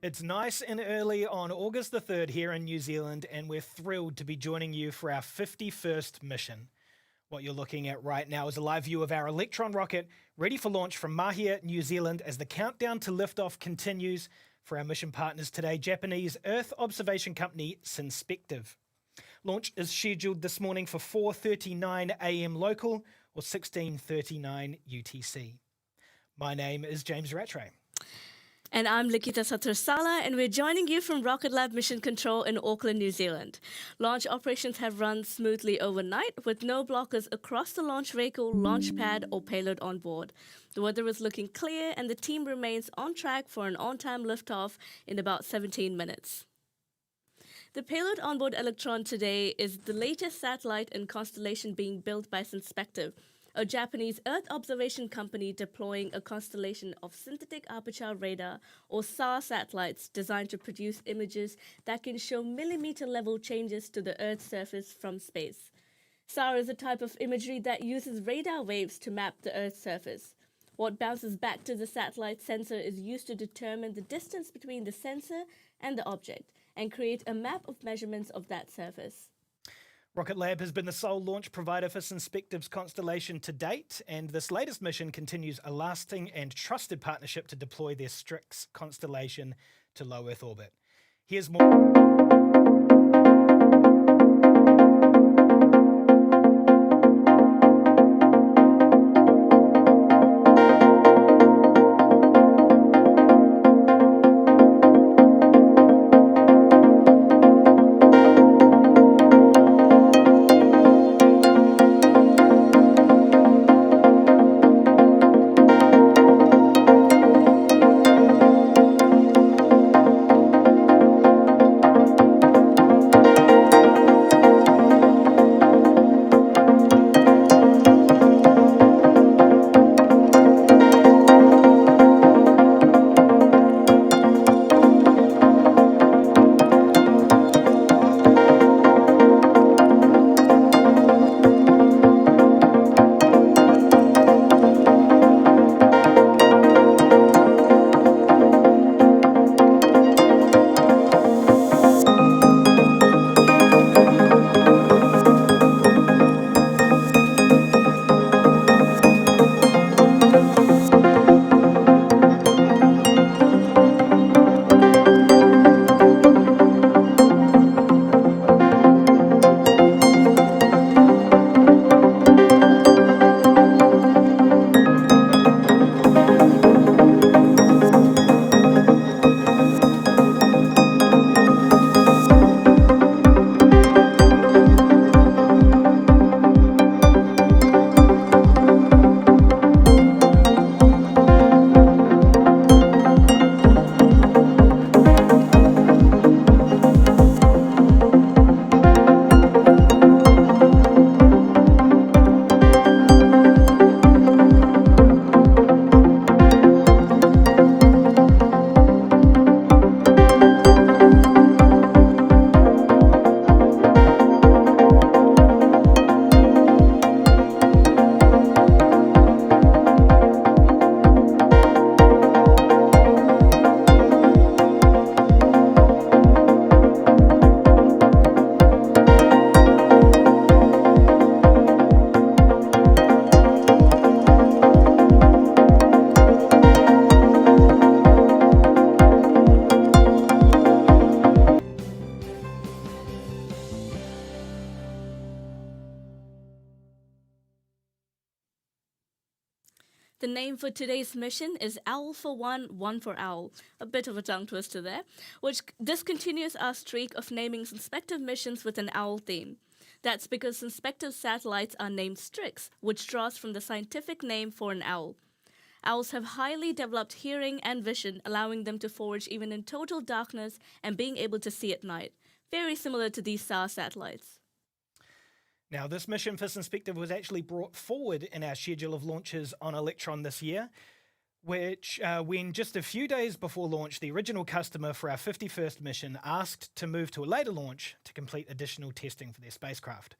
It's nice and early on August the 3rd here in New Zealand, and we're thrilled to be joining you for our 51st mission. What you're looking at right now is a live view of our Electron rocket, ready for launch from Mahia, New Zealand, as the countdown to liftoff continues for our mission partners today, Japanese Earth observation company Synspective. Launch is scheduled this morning for 4:39 a.m. local or 16:39 UTC. My name is James Rattray. And I'm Likita Satursala, and we're joining you from Rocket Lab Mission Control in Auckland, New Zealand. Launch operations have run smoothly overnight, with no blockers across the launch vehicle, launch pad, or payload on board. The weather is looking clear, and the team remains on track for an on-time liftoff in about 17 minutes. The payload onboard Electron today is the latest satellite and constellation being built by Synspective, a Japanese Earth observation company deploying a constellation of synthetic aperture radar, or SAR satellites, designed to produce images that can show millimeter-level changes to the Earth's surface from space. SAR is a type of imagery that uses radar waves to map the Earth's surface. What bounces back to the satellite sensor is used to determine the distance between the sensor and the object, and create a map of measurements of that surface. Rocket Lab has been the sole launch provider for Synspective's constellation to date, and this latest mission continues a lasting and trusted partnership to deploy their StriX constellation to low Earth orbit. Here's more. The name for today's mission is Owl for One, One for Owl. A bit of a tongue twister there, which discontinues our streak of naming Synspective missions with an owl theme. That's because Synspective satellites are named StriX, which draws from the scientific name for an owl. Owls have highly developed hearing and vision, allowing them to forage even in total darkness and being able to see at night, very similar to these SAR satellites. Now, this mission for Synspective was actually brought forward in our schedule of launches on Electron this year, which, when just a few days before launch, the original customer for our 51st mission asked to move to a later launch to complete additional testing for their spacecraft.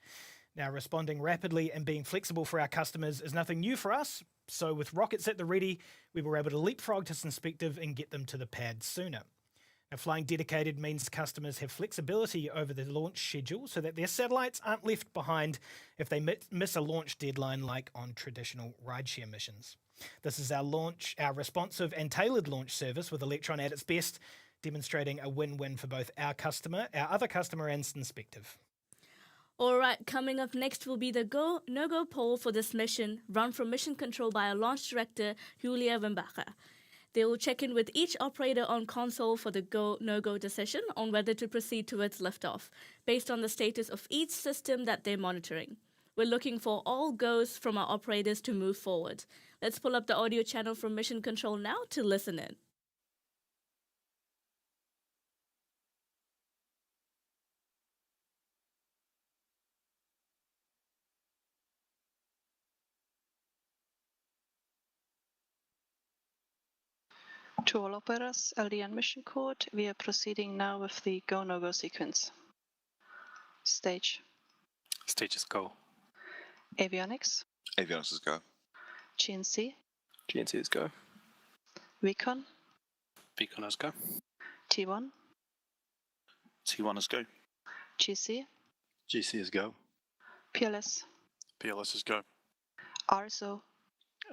Now, responding rapidly and being flexible for our customers is nothing new for us, so with rockets at the ready, we were able to leapfrog to Synspective and get them to the pad sooner. Now, flying dedicated means customers have flexibility over the launch schedule so that their satellites aren't left behind if they miss a launch deadline like on traditional rideshare missions. This is our responsive and tailored launch service with Electron at its best, demonstrating a win-win for both our other customer, and Synspective. All right, coming up next will be the no-go poll for this mission, run from mission control by our launch director, Julia Wimbacher. They will check in with each operator on console for the no-go decision on whether to proceed towards liftoff, based on the status of each system that they're monitoring. We're looking for all goes from our operators to move forward. Let's pull up the audio channel from mission control now to listen in. To all operators, LDN mission code, we are proceeding now with the go-no-go sequence. Stage. Stages go. Avionics. Avionics is go. GNC. GNC is go. Recon. Beacon is go. T1. T1 is go. GC. GC is go. PLS. PLS is go. RSO.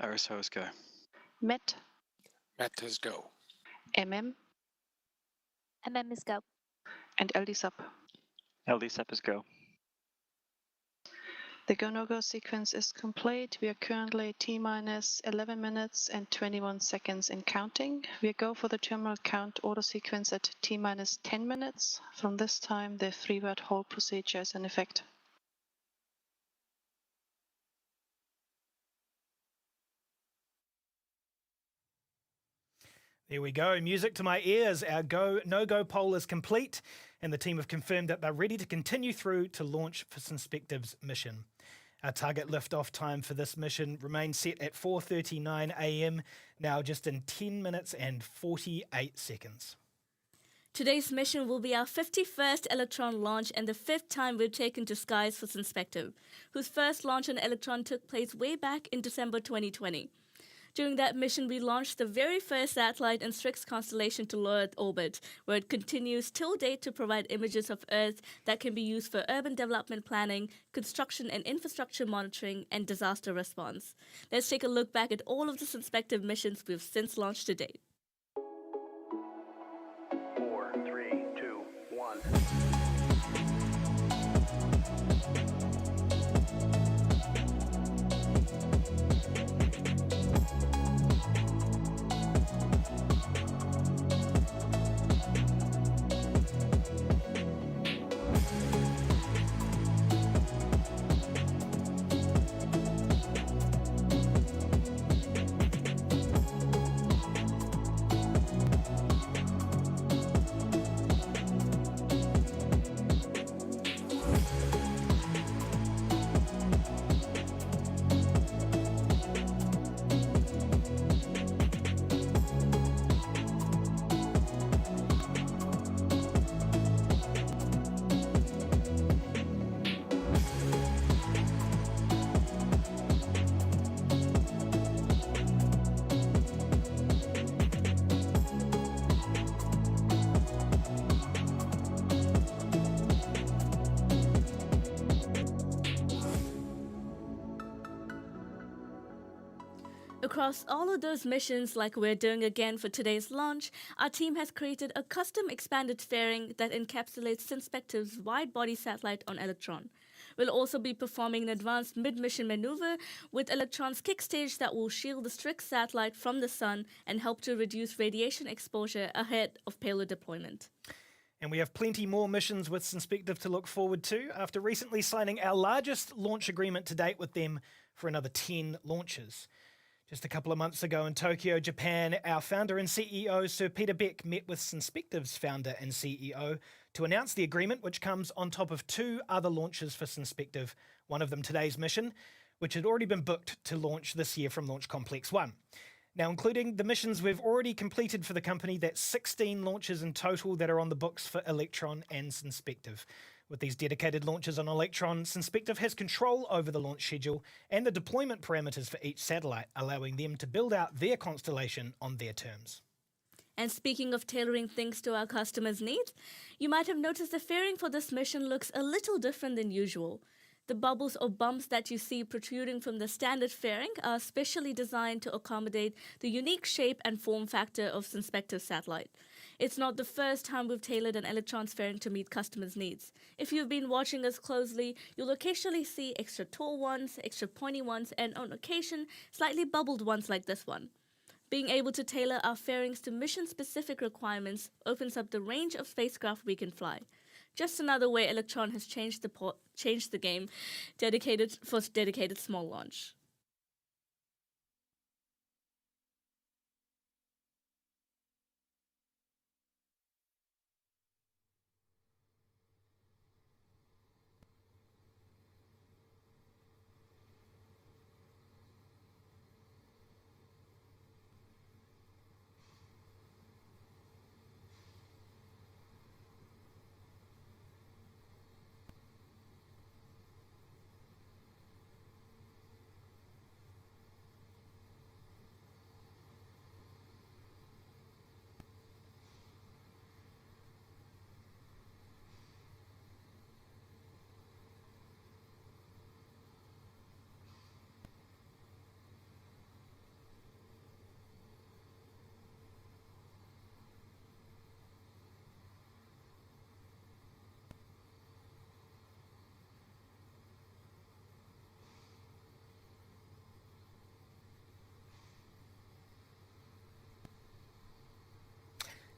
RSO is go. MET. MET is go. MM. MM is go. And LD-SUB. LD-SUB is go. The go-no-go sequence is complete. We are currently T-minus 11 minutes and 21 seconds in counting. We go for the terminal count order sequence at T-minus 10 minutes. From this time, the 3-word hold procedure is in effect. There we go. Music to my ears. Our no-go poll is complete, and the team have confirmed that they're ready to continue through to launch for Synspective's mission. Our target liftoff time for this mission remains set at 4:39 a.m., now just in 10 minutes and 48 seconds. Today's mission will be our 51st Electron launch and the 5th time we've taken to skies for Synspective, whose first launch on Electron took place way back in December 2020. During that mission, we launched the very first satellite in StriX constellation to low Earth orbit, where it continues till date to provide images of Earth that can be used for urban development planning, construction and infrastructure monitoring, and disaster response. Let's take a look back at all of the Synspective missions we've since launched to date. 4, 3, 2, 1. Across all of those missions, like we're doing again for today's launch, our team has created a custom expanded fairing that encapsulates Synspective's wide-body satellite on Electron. We'll also be performing an advanced mid-mission maneuver with Electron's kick stage that will shield the StriX satellite from the sun and help to reduce radiation exposure ahead of payload deployment. And we have plenty more missions with Synspective to look forward to after recently signing our largest launch agreement to date with them for another 10 launches. Just a couple of months ago in Tokyo, Japan, our founder and CEO, Sir Peter Beck, met with Synspective's founder and CEO to announce the agreement, which comes on top of 2 other launches for Synspective, one of them today's mission, which had already been booked to launch this year from Launch Complex 1. Now, including the missions we've already completed for the company, that's 16 launches in total that are on the books for Electron and Synspective. With these dedicated launches on Electron, Synspective has control over the launch schedule and the deployment parameters for each satellite, allowing them to build out their constellation on their terms. And speaking of tailoring things to our customers' needs, you might have noticed the fairing for this mission looks a little different than usual. The bubbles or bumps that you see protruding from the standard fairing are specially designed to accommodate the unique shape and form factor of Synspective satellite. It's not the first time we've tailored an Electron's fairing to meet customers' needs. If you've been watching us closely, you'll occasionally see extra tall ones, extra pointy ones, and on occasion, slightly bubbled ones like this one. Being able to tailor our fairings to mission-specific requirements opens up the range of spacecraft we can fly. Just another way Electron has changed the game for dedicated small launch.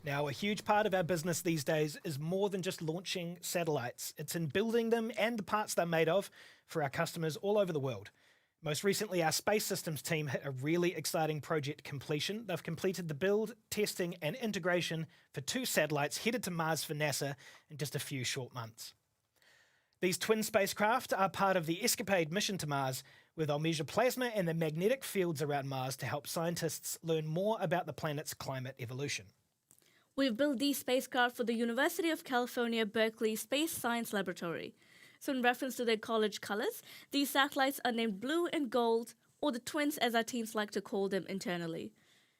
Now, a huge part of our business these days is more than just launching satellites. It's in building them and the parts they're made of for our customers all over the world. Most recently, our space systems team hit a really exciting project completion. They've completed the build, testing, and integration for 2 satellites headed to Mars for NASA in just a few short months. These twin spacecraft are part of the ESCAPADE mission to Mars, where they'll measure plasma and the magnetic fields around Mars to help scientists learn more about the planet's climate evolution. We've built these spacecraft for the University of California, Berkeley Space Science Laboratory. So in reference to their college colors, these satellites are named Blue and Gold, or the twins as our teams like to call them internally.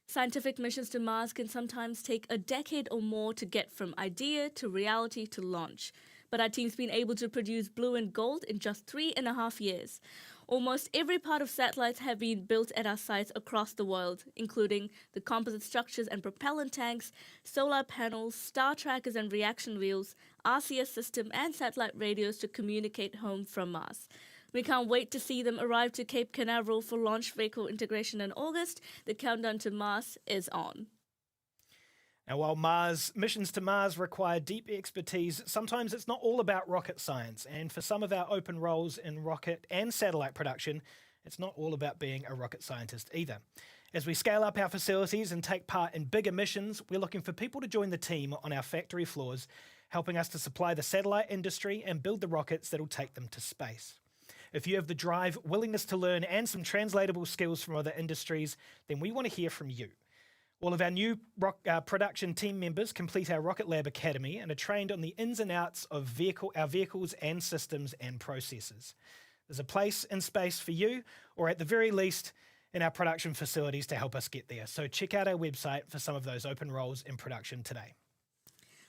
Scientific missions to Mars can sometimes take a decade or more to get from idea to reality to launch. But our team's been able to produce Blue and Gold in just 3.5 years. Almost every part of satellites have been built at our sites across the world, including the composite structures and propellant tanks, solar panels, star trackers and reaction wheels, RCS system, and satellite radios to communicate home from Mars. We can't wait to see them arrive to Cape Canaveral for launch vehicle integration in August. The countdown to Mars is on. Now, while missions to Mars require deep expertise, sometimes it's not all about rocket science. And for some of our open roles in rocket and satellite production, it's not all about being a rocket scientist either. As we scale up our facilities and take part in bigger missions, we're looking for people to join the team on our factory floors, helping us to supply the satellite industry and build the rockets that'll take them to space. If you have the drive, willingness to learn, and some translatable skills from other industries, then we want to hear from you. All of our new production team members complete our Rocket Lab Academy and are trained on the ins and outs of our vehicles and systems and processes. There's a place in space for you, or at the very least, in our production facilities to help us get there. So check out our website for some of those open roles in production today.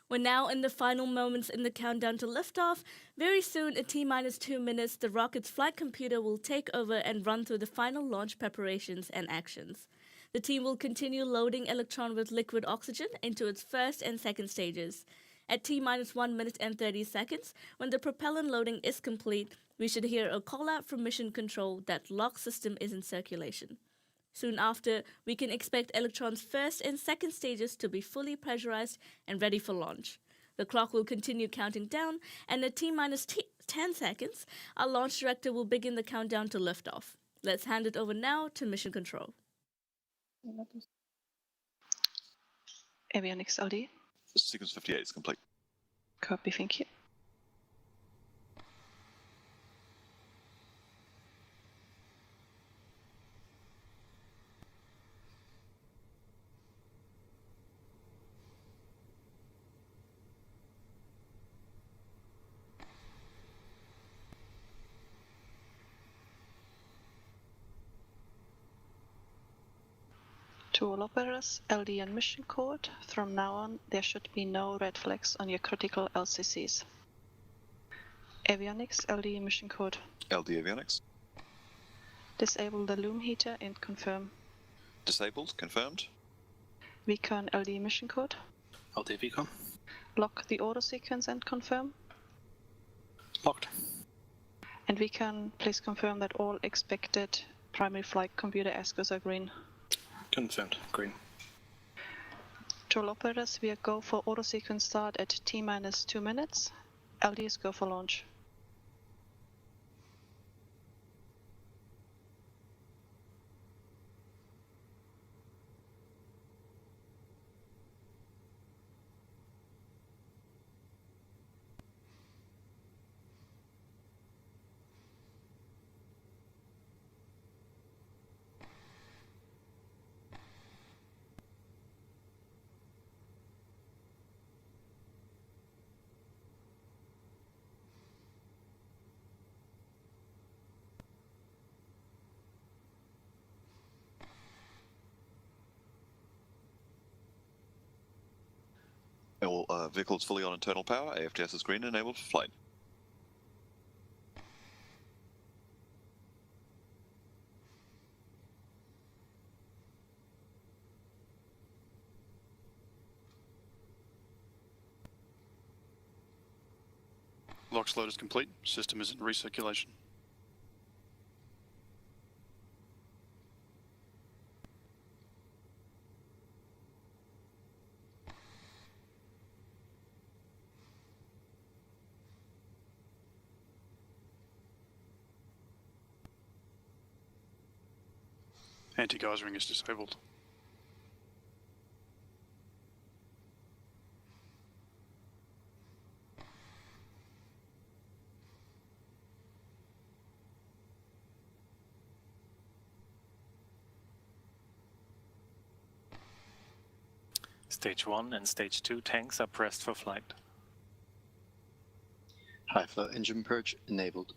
We're now in the final moments in the countdown to liftoff. Very soon, in T-2 minutes, the rocket's flight computer will take over and run through the final launch preparations and actions. The team will continue loading Electron with liquid oxygen into its first and second stages. At T-1 minute and 30 seconds, when the propellant loading is complete, we should hear a call-out from mission control that lock system is in circulation. Soon after, we can expect Electron's first and second stages to be fully pressurized and ready for launch. The clock will continue counting down, and at T-10 seconds, our launch director will begin the countdown to liftoff. Let's hand it over now to mission control. Avionics LD. Sequence 58 is complete. Copy, thank you. To all operators, LD and mission code. From now on, there should be no red flags on your critical LCCs. Avionics, LD mission code. LD avionics. Disable the loom heater and confirm. Disabled. Confirmed. VCON LD mission code. LD VCON. Lock the auto sequence and confirm. Locked. And VCON, please confirm that all expected primary flight computer ASCOs are green. Confirmed. Green. To all operators, we are go for auto sequence start at T-minus 2 minutes. LD is go for launch. All vehicles fully on internal power. AFTS is green, enabled for flight. LOX load is complete. System is in recirculation. Anti-geysering is disabled. Stage 1 and Stage 2 tanks are pressed for flight. High flow engine purge enabled.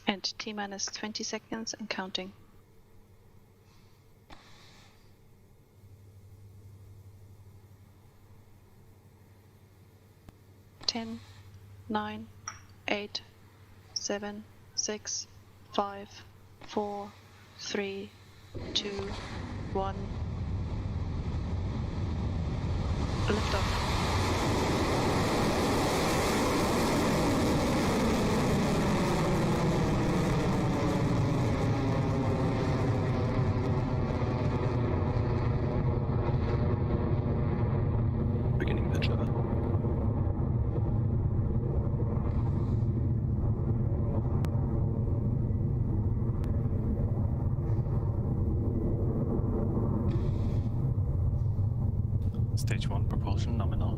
And T-minus 20 seconds and counting. 10, 9, 8, 7, 6, 5, 4, 3, 2, 1. Liftoff. Beginning pitch over. Stage 1 propulsion nominal.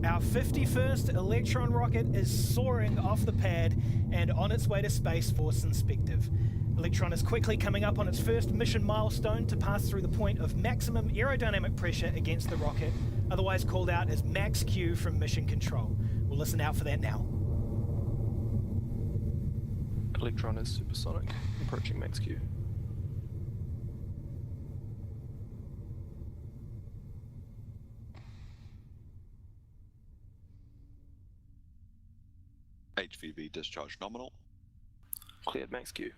Our 51st Electron rocket is soaring off the pad and on its way to space for Synspective. Electron is quickly coming up on its first mission milestone to pass through the point of maximum aerodynamic pressure against the rocket, otherwise called out as Max Q from Mission Control. We'll listen out for that now. Electron is supersonic, approaching max Q. HVB discharge nominal. Cleared max Q.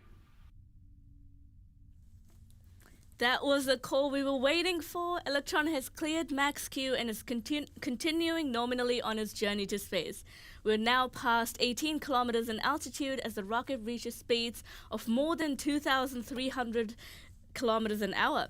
That was the call we were waiting for. Electron has cleared max Q and is continuing nominally on its journey to space. We're now past 18 kilometers in altitude as the rocket reaches speeds of more than 2,300 kilometers an hour.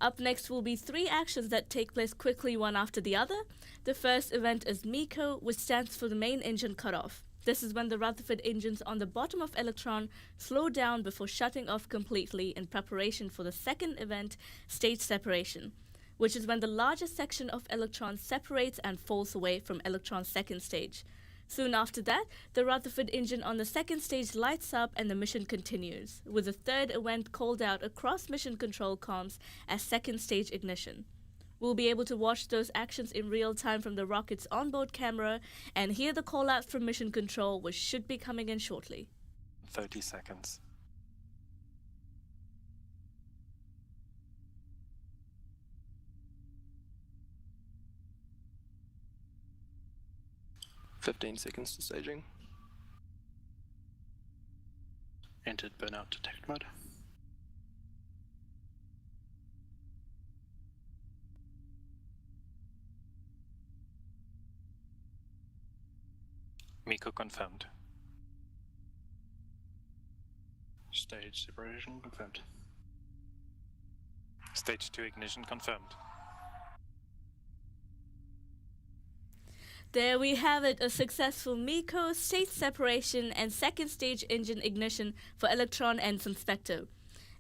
Up next will be 3 actions that take place quickly one after the other. The first event is MECO, which stands for the main engine cutoff. This is when the Rutherford engines on the bottom of Electron slow down before shutting off completely in preparation for the second event, stage separation, which is when the largest section of Electron separates and falls away from Electron's second stage. Soon after that, the Rutherford engine on the second stage lights up and the mission continues, with the third event called out across mission control comms as second stage ignition. We'll be able to watch those actions in real time from the rocket's onboard camera and hear the call out from mission control, which should be coming in shortly. 30 seconds. seconds to staging. Entered burnout detect mode. MECO confirmed. Stage separation confirmed. Stage 2 ignition confirmed. There we have it, a successful MECO, stage separation, and second stage engine ignition for Electron and Synspective.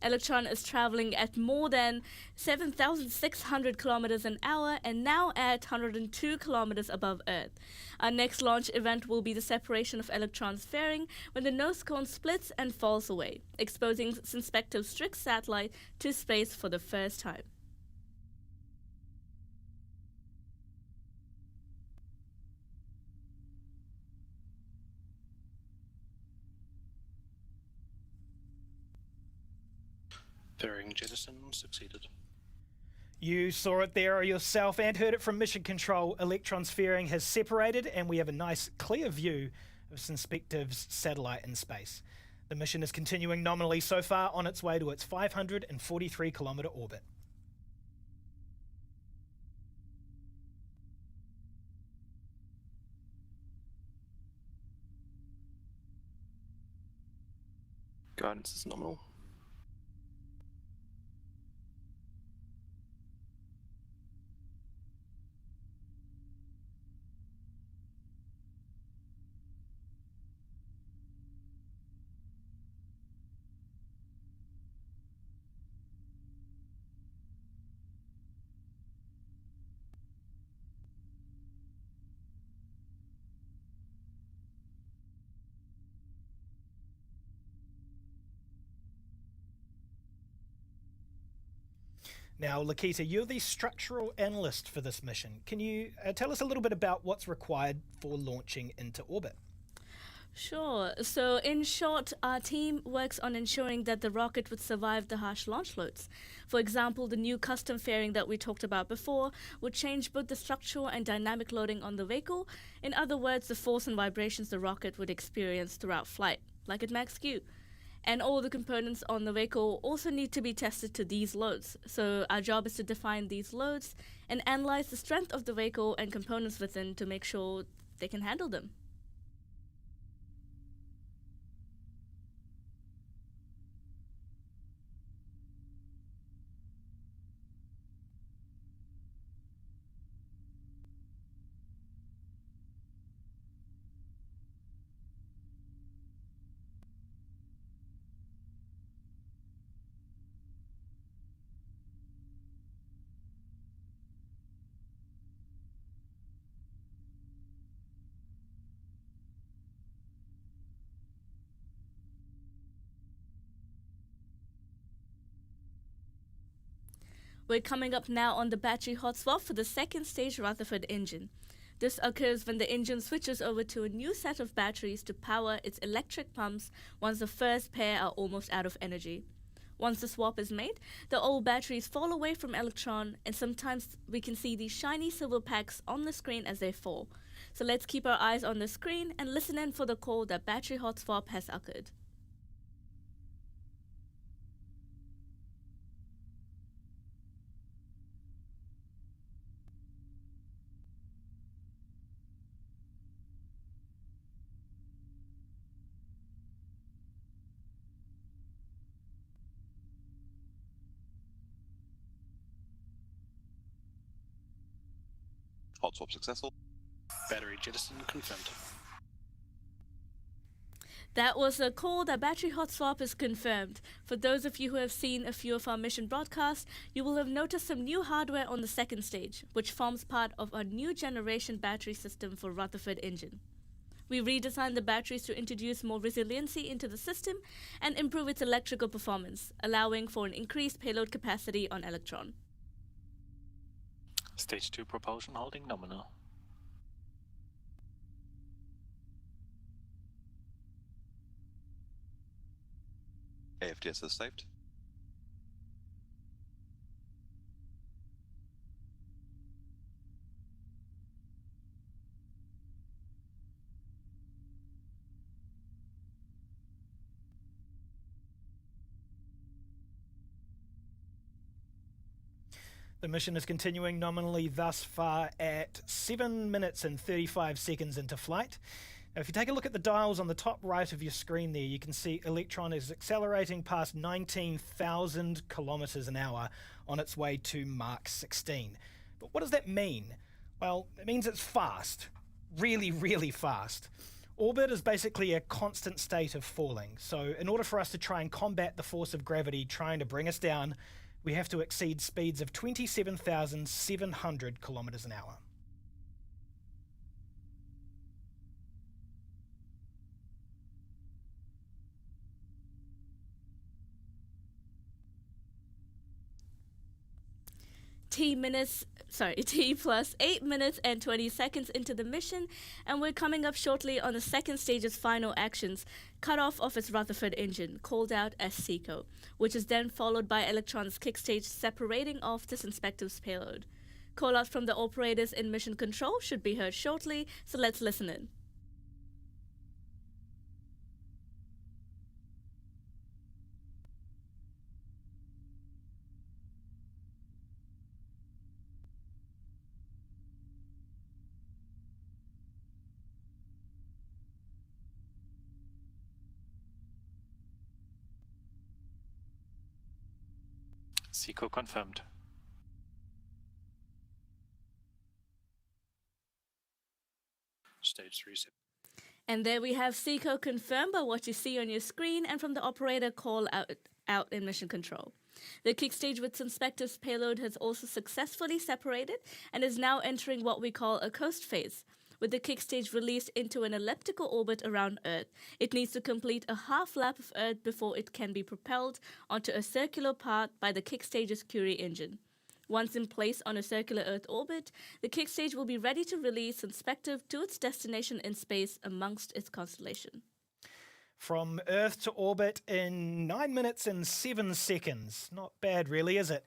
Electron is traveling at more than 7,600 kilometers an hour and now at 102 kilometers above Earth. Our next launch event will be the separation of Electron's fairing when the nose cone splits and falls away, exposing Synspective's StriX satellite to space for the first time. Fairing jettison succeeded. You saw it there yourself and heard it from Mission Control. Electron's fairing has separated and we have a nice clear view of Synspective's satellite in space. The mission is continuing nominally so far on its way to its 543 kilometer orbit. Guidance is nominal. Now, Lakita, you're the structural analyst for this mission. Can you tell us a little bit about what's required for launching into orbit? Sure. So, in short, our team works on ensuring that the rocket would survive the harsh launch loads. For example, the new custom fairing that we talked about before would change both the structural and dynamic loading on the vehicle. In other words, the force and vibrations the rocket would experience throughout flight, like at max Q. And all the components on the vehicle also need to be tested to these loads. So our job is to define these loads and analyze the strength of the vehicle and components within to make sure they can handle them. We're coming up now on the battery hot swap for the second stage Rutherford engine. This occurs when the engine switches over to a new set of batteries to power its electric pumps once the first pair are almost out of energy. Once the swap is made, the old batteries fall away from Electron, and sometimes we can see these shiny silver packs on the screen as they fall. So let's keep our eyes on the screen and listen in for the call that battery hot swap has occurred. Hot swap successful. Battery jettison confirmed. That was a call that battery hot swap is confirmed. For those of you who have seen a few of our mission broadcasts, you will have noticed some new hardware on the second stage, which forms part of our new generation battery system for Rutherford engine. We redesigned the batteries to introduce more resiliency into the system and improve its electrical performance, allowing for an increased payload capacity on Electron. Stage 2 propulsion holding nominal. AFTS is saved. The mission is continuing nominally thus far at 7 minutes and 35 seconds into flight. Now, if you take a look at the dials on the top right of your screen there, you can see Electron is accelerating past 19,000 kilometers an hour on its way to Mach 16. But what does that mean? Well, it means it's fast. Really, really fast. Orbit is basically a constant state of falling. So in order for us to try and combat the force of gravity trying to bring us down, we have to exceed speeds of 27,700 kilometers an hour. T plus 8 minutes and 20 seconds into the mission, and we're coming up shortly on the second stage's final actions, cutoff of its Rutherford engine, called out as SECO, which is then followed by Electron's kick stage separating off the Synspective's payload. Callouts from the operators in mission control should be heard shortly, so let's listen in. SECO confirmed. Stage 3. And there we have SECO confirmed by what you see on your screen and from the operator call out in mission control. The kick stage with Synspective's payload has also successfully separated and is now entering what we call a coast phase. With the kick stage released into an elliptical orbit around Earth, it needs to complete a half lap of Earth before it can be propelled onto a circular path by the kick stage's Curie engine. Once in place on a circular Earth orbit, the kick stage will be ready to release Synspective to its destination in space amongst its constellation. From Earth to orbit in 9 minutes and 7 seconds. Not bad, really, is it?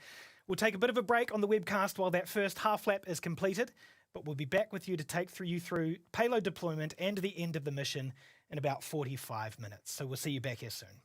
We'll take a bit of a break on the webcast while that first half lap is completed, but we'll be back with you to take you through payload deployment and the end of the mission in about 45 minutes. So we'll see you back here soon.